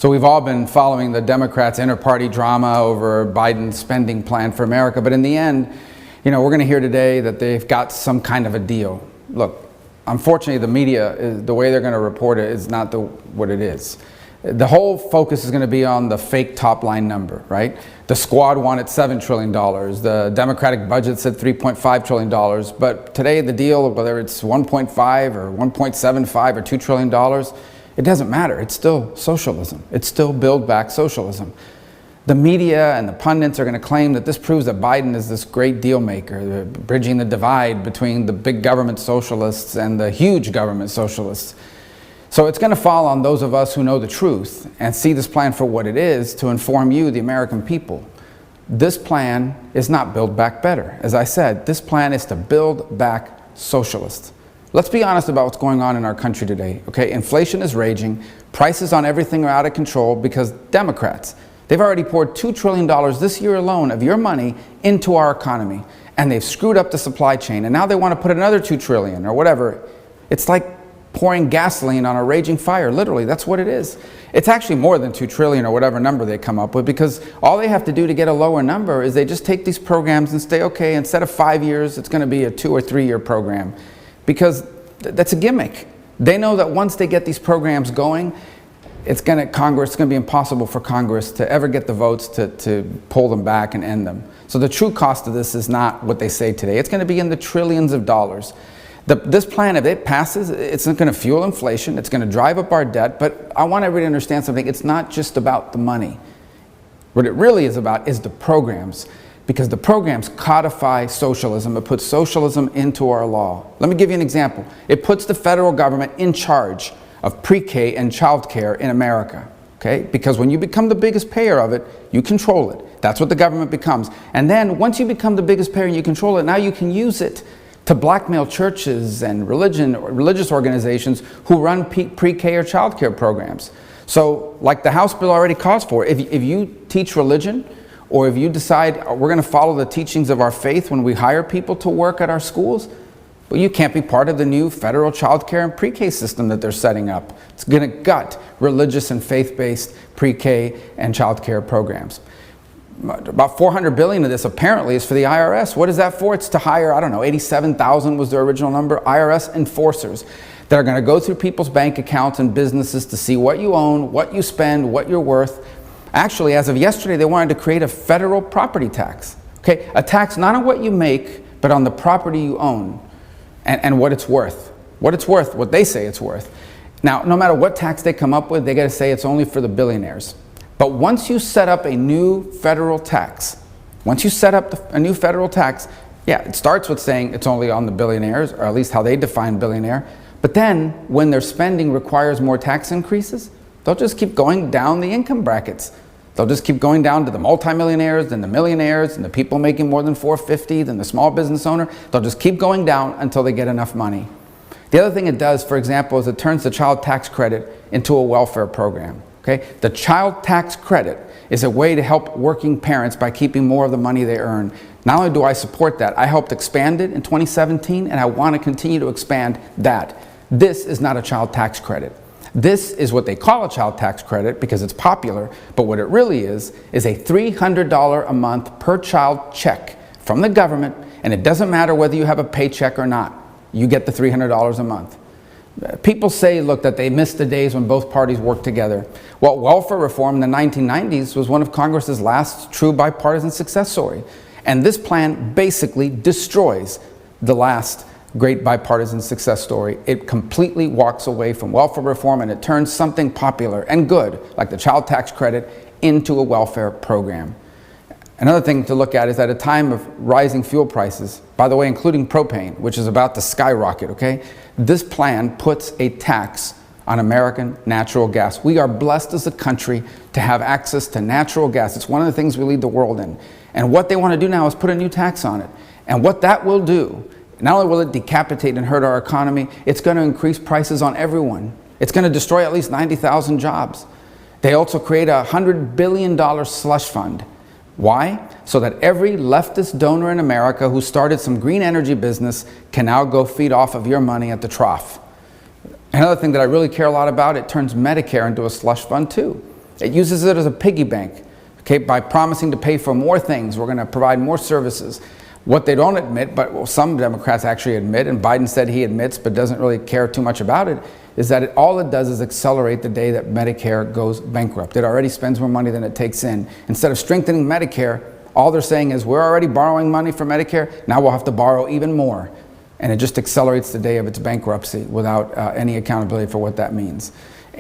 So we've all been following the Democrats' inter-party drama over Biden's spending plan for America. But in the end, we're going to hear today that they've got some kind of a deal. Look, unfortunately, the media, the way they're going to report it is not what it is. The whole focus is going to be on the fake top-line number, right? The squad wanted $7 trillion. The Democratic budget said $3.5 trillion. But today, the deal, whether it's 1.5 or 1.75 or $2 trillion, it doesn't matter. It's still socialism. It's still Build Back Socialism. The media and the pundits are going to claim that this proves that Biden is this great deal maker, bridging the divide between the big government socialists and the huge government socialists. So it's going to fall on those of us who know the truth and see this plan for what it is to inform you, the American people. This plan is not Build Back Better. As I said, this plan is to build back socialists. Let's be honest about what's going on in our country today, okay? Inflation is raging. Prices on everything are out of control because Democrats, they've already poured $2 trillion this year alone of your money into our economy, and they've screwed up the supply chain, and now they want to put another $2 trillion or whatever. It's like pouring gasoline on a raging fire. Literally, that's what it is. It's actually more than $2 trillion or whatever number they come up with, because all they have to do to get a lower number is they just take these programs and say, okay, instead of 5 years, it's going to be a 2 or 3 year program, because that's a gimmick. They know that once they get these programs going, it's going to be impossible for Congress to ever get the votes to pull them back and end them. So the true cost of this is not what they say today. It's going to be in the trillions of dollars. This plan, if it passes, it's not going to fuel inflation. It's going to drive up our debt. But I want everybody to understand something. It's not just about the money. What it really is about is the programs, because the programs codify socialism. It puts socialism into our law. Let me give you an example. It puts the federal government in charge of pre-K and child care in America. Okay? Because when you become the biggest payer of it, you control it. That's what the government becomes. And then once you become the biggest payer and you control it, now you can use it to blackmail churches and religious organizations who run pre-K or child care programs. So like the House bill already calls for, if you teach religion, or if you decide we're going to follow the teachings of our faith when we hire people to work at our schools, well, you can't be part of the new federal child care and pre-K system that they're setting up. It's going to gut religious and faith-based pre-K and child care programs. About $400 billion of this apparently is for the IRS. What is that for? It's to hire, 87,000 was their original number, IRS enforcers that are going to go through people's bank accounts and businesses to see what you own, what you spend, what you're worth. Actually, as of yesterday, they wanted to create a federal property tax. Okay, a tax not on what you make, but on the property you own and what it's worth. What it's worth, what they say it's worth. Now, no matter what tax they come up with, they got to say it's only for the billionaires. But once you set up a new federal tax, yeah, it starts with saying it's only on the billionaires, or at least how they define billionaire. But then, when their spending requires more tax increases, they'll just keep going down the income brackets. They'll just keep going down to the multimillionaires, then the millionaires, and the people making more than $450, then the small business owner. They'll just keep going down until they get enough money. The other thing it does, for example, is it turns the child tax credit into a welfare program. Okay? The child tax credit is a way to help working parents by keeping more of the money they earn. Not only do I support that, I helped expand it in 2017, and I want to continue to expand that. This is not a child tax credit. This is what they call a child tax credit because it's popular, but what it really is a $300 a month per child check from the government, and it doesn't matter whether you have a paycheck or not. You get the $300 a month. People say, look, that they missed the days when both parties worked together. Well, welfare reform in the 1990s was one of Congress's last true bipartisan success story. And this plan basically destroys the last great bipartisan success story. It completely walks away from welfare reform, and it turns something popular and good, like the child tax credit, into a welfare program. Another thing to look at is at a time of rising fuel prices, by the way, including propane, which is about to skyrocket, okay? This plan puts a tax on American natural gas. We are blessed as a country to have access to natural gas. It's one of the things we lead the world in. And what they want to do now is put a new tax on it. And what that will do, not only will it decapitate and hurt our economy, it's going to increase prices on everyone. It's going to destroy at least 90,000 jobs. They also create a $100 billion slush fund. Why? So that every leftist donor in America who started some green energy business can now go feed off of your money at the trough. Another thing that I really care a lot about, it turns Medicare into a slush fund too. It uses it as a piggy bank. Okay, by promising to pay for more things, we're going to provide more services. What they don't admit, but some Democrats actually admit, and Biden said he admits but doesn't really care too much about it, is that all it does is accelerate the day that Medicare goes bankrupt. It already spends more money than it takes in. Instead of strengthening Medicare, all they're saying is we're already borrowing money for Medicare, now we'll have to borrow even more. And it just accelerates the day of its bankruptcy without any accountability for what that means.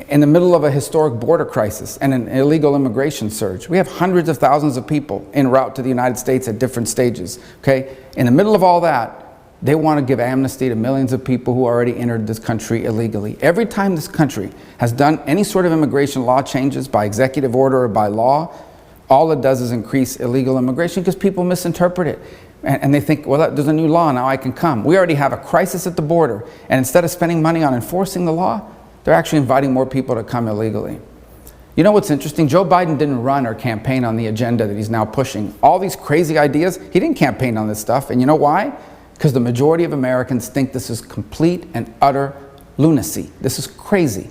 In the middle of a historic border crisis and an illegal immigration surge, we have hundreds of thousands of people en route to the United States at different stages. Okay? In the middle of all that, they want to give amnesty to millions of people who already entered this country illegally. Every time this country has done any sort of immigration law changes by executive order or by law, all it does is increase illegal immigration because people misinterpret it. And they think, well, there's a new law, now I can come. We already have a crisis at the border. And instead of spending money on enforcing the law, they're actually inviting more people to come illegally. You know what's interesting? Joe Biden didn't run or campaign on the agenda that he's now pushing. All these crazy ideas, he didn't campaign on this stuff. And you know why? Because the majority of Americans think this is complete and utter lunacy. This is crazy.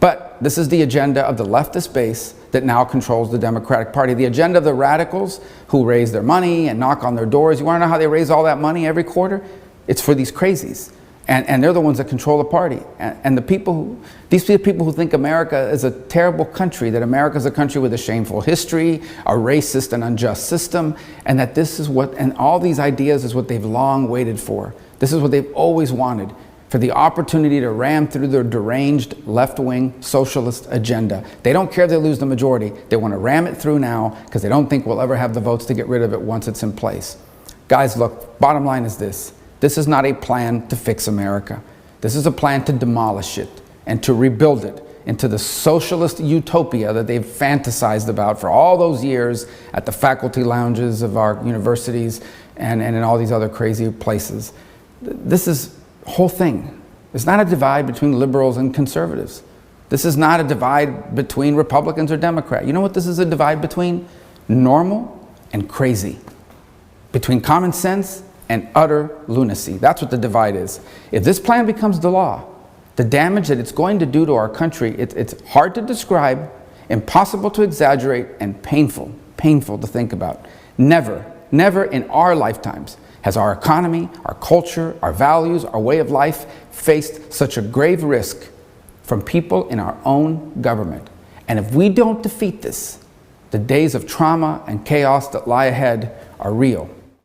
But this is the agenda of the leftist base that now controls the Democratic Party. The agenda of the radicals who raise their money and knock on their doors. You want to know how they raise all that money every quarter? It's for these crazies. And they're the ones that control the party. And these are the people who think America is a terrible country, that America is a country with a shameful history, a racist and unjust system, and that this is what, and all these ideas is what they've long waited for. This is what they've always wanted, for the opportunity to ram through their deranged left-wing socialist agenda. They don't care if they lose the majority. They want to ram it through now because they don't think we'll ever have the votes to get rid of it once it's in place. Guys, look, bottom line is this. This is not a plan to fix America. This is a plan to demolish it and to rebuild it into the socialist utopia that they've fantasized about for all those years at the faculty lounges of our universities and in all these other crazy places. This is the whole thing. It's not a divide between liberals and conservatives. This is not a divide between Republicans or Democrats. You know what this is a divide between? Normal and crazy. Between common sense and utter lunacy. That's what the divide is. If this plan becomes the law, the damage that it's going to do to our country, it's hard to describe, impossible to exaggerate, and painful to think about. Never in our lifetimes has our economy, our culture, our values, our way of life faced such a grave risk from people in our own government. And if we don't defeat this, the days of trauma and chaos that lie ahead are real.